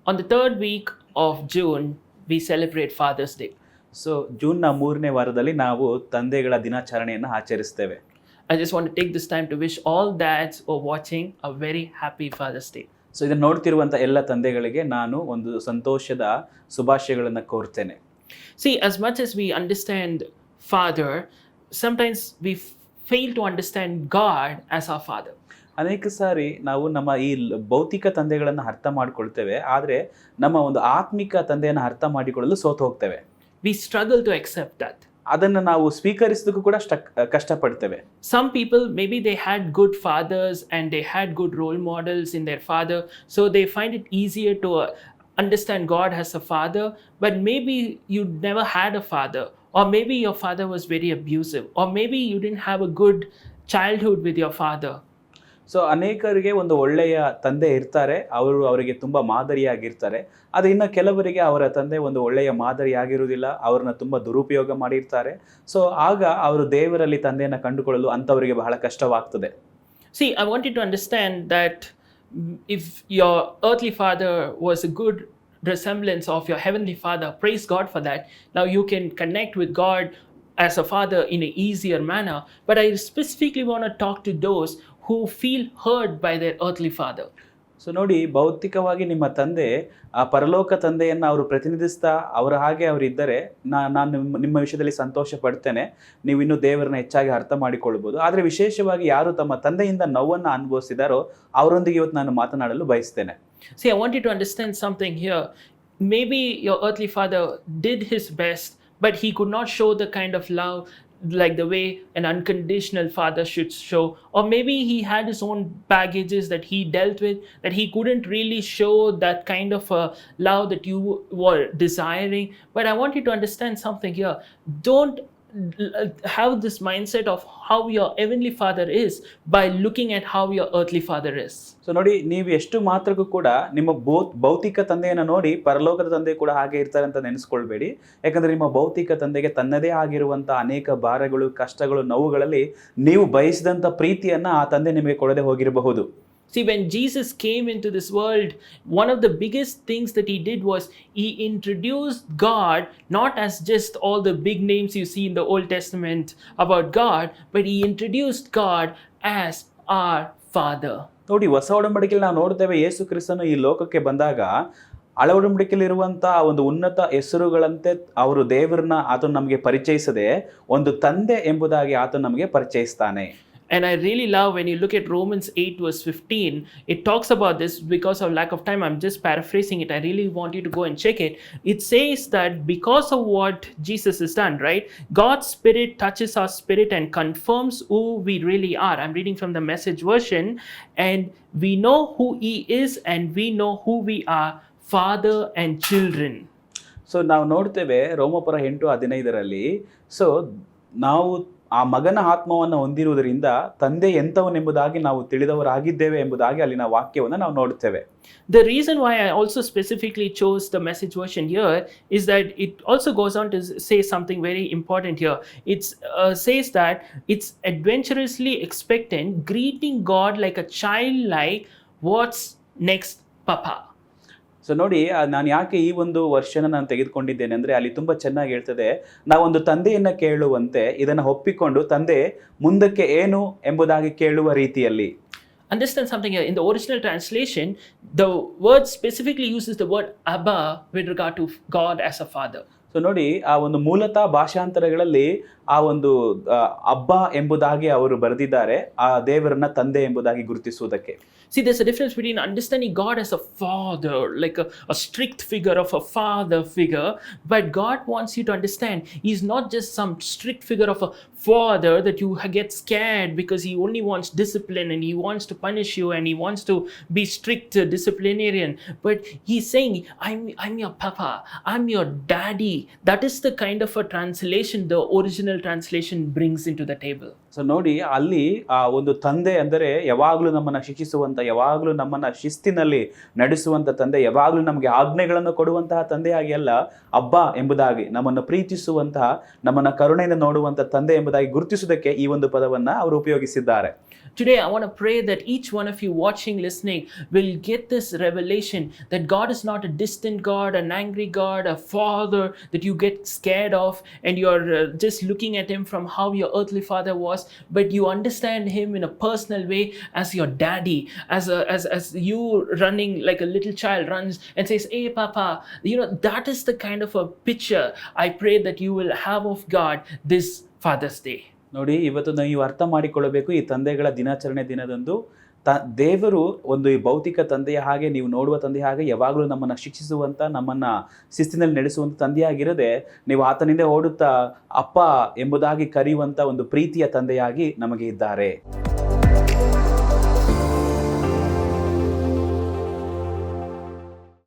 On the third week of June, we celebrate Father's Day. So ಜೂನ್ನ 3ನೇ ವಾರದಲ್ಲಿ ನಾವು ತಂದೆಗಳ ದಿನಾಚರಣೆಯನ್ನು ಆಚರಿಸ್ತೇವೆ. I just want to take this time to wish all dads who are watching a very happy Father's Day. So ಇದನ್ನು ನೋಡ್ತಿರುವಂಥ ಎಲ್ಲ ತಂದೆಗಳಿಗೆ ನಾನು ಒಂದು ಸಂತೋಷದ ಶುಭಾಶಯಗಳನ್ನು ಕೋರ್ತೇನೆ. See, as much as we understand Father, sometimes we fail to understand God as our Father. ಅನೇಕ ಸಾರಿ ನಾವು ನಮ್ಮ ಈ ಭೌತಿಕ ತಂದೆಗಳನ್ನು ಅರ್ಥ ಮಾಡ್ಕೊಳ್ತೇವೆ, ಆದರೆ ನಮ್ಮ ಒಂದು ಆತ್ಮಿಕ ತಂದೆಯನ್ನು ಅರ್ಥ ಮಾಡಿಕೊಳ್ಳಲು ಸೋತು ಹೋಗ್ತೇವೆ. We struggle to accept that. ಅದನ್ನು ನಾವು ಸ್ವೀಕರಿಸೋದಕ್ಕೂ ಕೂಡ ಕಷ್ಟಪಡ್ತೇವೆ. Some people, maybe they had good fathers and they had good role models in their father, so they find it easier to understand God as a father. But maybe you never had a father, or maybe your father was very abusive, or maybe you didn't have a good childhood with your father. So ಅನೇಕರಿಗೆ ಒಂದು ಒಳ್ಳೆಯ ತಂದೆ ಇರ್ತಾರೆ, ಅವರಿಗೆ ತುಂಬ ಮಾದರಿಯಾಗಿರ್ತಾರೆ. ಅದು ಇನ್ನು ಕೆಲವರಿಗೆ ಅವರ ತಂದೆ ಒಂದು ಒಳ್ಳೆಯ ಮಾದರಿಯಾಗಿರುವುದಿಲ್ಲ, ಅವ್ರನ್ನ ತುಂಬ ದುರುಪಯೋಗ ಮಾಡಿರ್ತಾರೆ. ಸೊ ಆಗ ಅವರು ದೇವರಲ್ಲಿ ತಂದೆಯನ್ನು ಕಂಡುಕೊಳ್ಳಲು ಅಂಥವರಿಗೆ ಬಹಳ ಕಷ್ಟವಾಗ್ತದೆ. See, I want you to understand that if your earthly father was a good resemblance of your heavenly father, praise God for that. Now you can connect with God as a father in an easier manner. But I specifically want to talk to those who feel hurt by their earthly father. So ನೋಡಿ, ಭೌತಿಕವಾಗಿ ನಿಮ್ಮ ತಂದೆ ಆ ಪರಲೋಕ ತಂದೆಯನ್ನು ಅವರು ಪ್ರತಿನಿಧಿಸ್ತಾ ಅವರ ಹಾಗೆ ಅವರಿದ್ದರೆ ನಾನು ನಿಮ್ಮ ವಿಷಯದಲ್ಲಿ ಸಂತೋಷ ಪಡ್ತೇನೆ. ನೀವು ಇನ್ನೂ ದೇವರನ್ನ ಹೆಚ್ಚಾಗಿ ಅರ್ಥ ಮಾಡಿಕೊಳ್ಬೋದು. ಆದರೆ ವಿಶೇಷವಾಗಿ ಯಾರು ತಮ್ಮ ತಂದೆಯಿಂದ ನೋವನ್ನು ಅನುಭವಿಸಿದಾರೋ ಅವರೊಂದಿಗೆ ಇವತ್ತು ನಾನು ಮಾತನಾಡಲು ಬಯಸ್ತೇನೆ. See, I want you to understand something here. Maybe your earthly father did his best, but he could not show the kind of love like the way an unconditional father should show. Or maybe he had his own baggages that he dealt with, that he couldn't really show that kind of love that you were desiring. But I want you to understand something here. Don't have this mindset of how your heavenly father is by looking at how your earthly father is. So ನೋಡಿ, ನೀವು ಎಷ್ಟು ಮಾತ್ರಕ್ಕೂ ಕೂಡ ನಿಮ್ಮ ಭೌತಿಕ ತಂದೆಯನ್ನು ನೋಡಿ ಪರಲೋಕದ ತಂದೆ ಕೂಡ ಹಾಗೆ ಇರ್ತಾರೆ ಅಂತ ನೆನೆಸ್ಕೊಳ್ಬೇಡಿ. ಯಾಕಂದರೆ ನಿಮ್ಮ ಭೌತಿಕ ತಂದೆಗೆ ತನ್ನದೇ ಆಗಿರುವಂಥ ಅನೇಕ ಭಾರಗಳು, ಕಷ್ಟಗಳು, ನೋವುಗಳಲ್ಲಿ ನೀವು ಬಯಸಿದಂಥ ಪ್ರೀತಿಯನ್ನು ಆ ತಂದೆ ನಿಮಗೆ ಕೊಡದೆ ಹೋಗಿರಬಹುದು. See, when Jesus came into this world, one of the biggest things that he did was he introduced God not as just all the big names you see in the Old Testament about God, but he introduced God as our Father. ನೋಡಿ, ಹೊಸ ಒಡಂಬಡಿಕೆಯಲ್ಲಿ ನಾವು ನೋಡ್ತೇವೆ, ಯೇಸು ಕ್ರಿಸ್ತನು ಈ ಲೋಕಕ್ಕೆ ಬಂದಾಗ ಹಳೆ ಒಡಂಬಡಿಕೆಯಲ್ಲಿರುವಂಥ ಒಂದು ಉನ್ನತ ಹೆಸರುಗಳಂತೆ ಅವರು ದೇವರನ್ನ ಆತನು ನಮಗೆ ಪರಿಚಯಿಸದೆ ಒಂದು ತಂದೆ ಎಂಬುದಾಗಿ ಆತನು ನಮಗೆ ಪರಿಚಯಿಸ್ತಾನೆ. And I really love when you look at Romans 8 verse 15, it talks about this. Because of lack of time, I'm just paraphrasing it. I really want you to go and check it. It says that because of what Jesus has done, right? God's Spirit touches our spirit and confirms who we really are. I'm reading from the Message version. And we know who He is and we know who we are, Father and children. So ನಾವು ನೋಡ್ತೇವೆ ರೋಮಪುರ 8:15 so ನಾವು ಆ ಮಗನ ಆತ್ಮವನ್ನು ಹೊಂದಿರುವುದರಿಂದ ತಂದೆ ಎಂಥವನೆಂಬುದಾಗಿ ನಾವು ತಿಳಿದವರಾಗಿದ್ದೇವೆ ಎಂಬುದಾಗಿ ಅಲ್ಲಿನ ವಾಕ್ಯವನ್ನು ನಾವು ನೋಡುತ್ತೇವೆ. The reason why I also specifically chose the Message version here is that it also goes on to say something very important here. It says that it's adventurously expectant, greeting God like a child, like, "What's next, Papa?" So ನೋಡಿ, ನಾನು ಯಾಕೆ ಈ ಒಂದು ವರ್ಷನ ನಾನು ತೆಗೆದುಕೊಂಡಿದ್ದೇನೆ ಅಂದರೆ ಅಲ್ಲಿ ತುಂಬ ಚೆನ್ನಾಗಿ ಹೇಳ್ತದೆ, ನಾವೊಂದು ತಂದೆಯನ್ನು ಕೇಳುವಂತೆ ಇದನ್ನು ಒಪ್ಪಿಕೊಂಡು ತಂದೆ ಮುಂದಕ್ಕೆ ಏನು ಎಂಬುದಾಗಿ ಕೇಳುವ ರೀತಿಯಲ್ಲಿ. Understand something here. In the original translation, the word specifically uses the word Abba with regard to God as a father. So ನೋಡಿ, ಆ ಒಂದು ಮೂಲತಃ ಭಾಷಾಂತರಗಳಲ್ಲಿ ಆ ಒಂದು ಅಬ್ಬ ಎಂಬುದಾಗಿ ಅವರು ಬರೆದಿದ್ದಾರೆ, ಆ ದೇವರನ್ನ ತಂದೆ ಎಂಬುದಾಗಿ ಗುರುತಿಸುವುದಕ್ಕೆ. See, there's a difference between understanding God as a father, like a strict figure of a father figure, but God wants you to understand He's not just some strict figure of a father that you get scared because He only wants discipline and He wants to punish you and He wants to be strict disciplinarian, but He's saying, I'm your papa, I'm your daddy. That is the kind of a translation the original translation brings into the table. So ನೋಡಿ, ಅಲ್ಲಿ ಆ ಒಂದು ತಂದೆ ಅಂದರೆ ಯಾವಾಗಲೂ ನಮ್ಮನ್ನು ಶಿಕ್ಷಿಸುವಂಥ, ಯಾವಾಗಲೂ ನಮ್ಮನ್ನು ಶಿಸ್ತಿನಲ್ಲಿ ನಡೆಸುವಂಥ ತಂದೆ, ಯಾವಾಗಲೂ ನಮಗೆ ಆಜ್ಞೆಗಳನ್ನು ಕೊಡುವಂತಹ ತಂದೆಯಾಗಿ ಅಲ್ಲ, ಅಬ್ಬ ಎಂಬುದಾಗಿ ನಮ್ಮನ್ನು ಪ್ರೀತಿಸುವಂತಹ, ನಮ್ಮನ್ನು ಕರುಣೆಯಿಂದ ನೋಡುವಂಥ ತಂದೆ ಎಂಬುದಾಗಿ ಗುರುತಿಸುವುದಕ್ಕೆ ಈ ಒಂದು ಪದವನ್ನು ಅವರು ಉಪಯೋಗಿಸಿದ್ದಾರೆ. Today, I want to pray that each one of you watching, listening, will get this revelation that God is not a distant God, an angry God, a father that you get scared of and you're just looking at him from how your earthly father was, but you understand him in a personal way as your daddy, as you running like a little child runs and says, "Hey, Papa." That is the kind of a picture I pray that you will have of God this Father's Day. ನೋಡಿ, ಇವತ್ತು ನೀವು ಅರ್ಥ ಮಾಡಿಕೊಳ್ಳಬೇಕು, ಈ ತಂದೆಗಳ ದಿನಾಚರಣೆ ದಿನದಂದು ದೇವರು ಒಂದು ಈ ಭೌತಿಕ ತಂದೆಯ ಹಾಗೆ, ನೀವು ನೋಡುವ ತಂದೆಯ ಹಾಗೆ ಯಾವಾಗಲೂ ನಮ್ಮನ್ನು ಶಿಕ್ಷಿಸುವಂಥ, ನಮ್ಮನ್ನು ಶಿಸ್ತಿನಲ್ಲಿ ನಡೆಸುವಂಥ ತಂದೆಯಾಗಿರದೆ, ನೀವು ಆತನಿಂದ ಓಡುತ್ತಾ ಅಪ್ಪ ಎಂಬುದಾಗಿ ಕರೆಯುವಂಥ ಒಂದು ಪ್ರೀತಿಯ ತಂದೆಯಾಗಿ ನಮಗೆ ಇದ್ದಾರೆ.